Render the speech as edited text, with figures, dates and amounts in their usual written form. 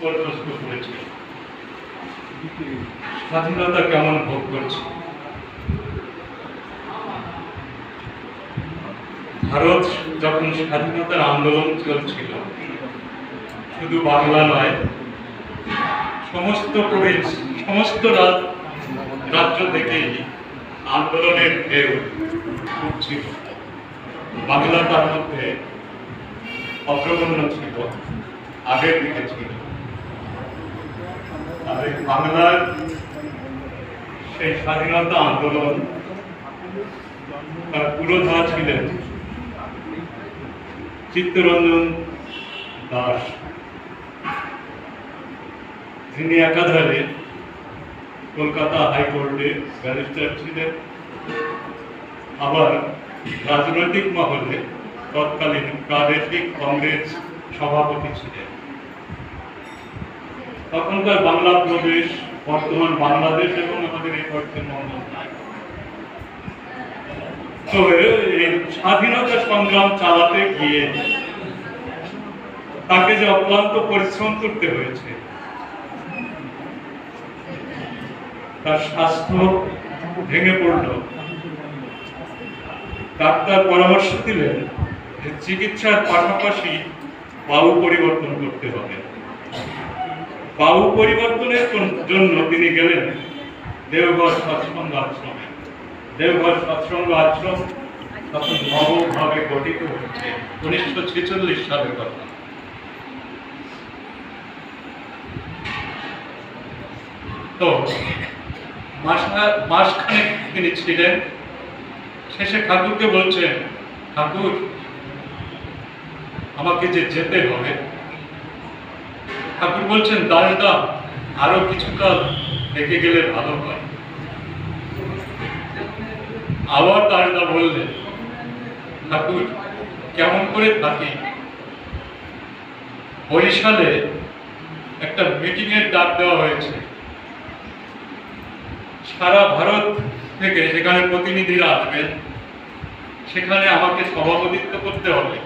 পর্যস্ত করেছে, স্বাধীনতা কেমন ভোগ করছে। ভারত যখন স্বাধীনতার আন্দোলন চলছিল, শুধু বাংলা নয়, সমস্ত প্রদেশ, সমস্ত রাজ্য থেকেই আন্দোলনের ঢেউ উঠছিল। বাংলা তার মধ্যে অগ্রগণ্য ছিল, আগের দিকে ছিল। আর বাংলার সেই স্বাধীনতা আন্দোলন তার পুরোধা ছিলেন চিত্তরঞ্জন দাস, যিনি একাধারে কলকাতা হাইকোর্টে ব্যারিস্টার ছিলেন, আবার রাজনৈতিক মহলে তৎকালীন প্রাদেশিক কংগ্রেস সভাপতি ছিলেন। তখনকার বাংলা প্রদেশ, বর্তমান বাংলাদেশ এবং আমাদের এই পশ্চিমবঙ্গ নাই। তো এই স্বাধীনতা সংগ্রাম চালাতে গিয়ে তাকে যে অক্লান্ত পরিশ্রম করতে হয়েছে, তার স্বাস্থ্য ভেঙে পড়ল। ডাক্তার পরামর্শ দিলেন যে চিকিৎসার পাশাপাশি বায়ু পরিবর্তন করতে হবে। বায়ু পরিবর্তনের জন্য তিনি গেলেন দেওঘর সৎসঙ্গ আশ্রমে। দেওঘর সৎসঙ্গ আশ্রম তখন নবভাবে গঠিত হচ্ছে, 1946 সালের কথা। তো মাসখানেক তিনি ছিলেন। শেষে ঠাকুরকে বলছেন, ঠাকুর আমাকে যে যেতে হবে। ঠাকুর বলছেন, দাঁড়া, আরো কিছুকাল রেখে গেলে ভালো হয়। আবার দাঁড়া বললেন, ঠাকুর কেমন করে থাকি। বরিশালে একটা মিটিং এর ডাক দেওয়া হয়েছে, সারা ভারত থেকে যেখানে প্রতিনিধিরা আসবেন, সেখানে আমাকে সভাপতিত্ব করতে হবে।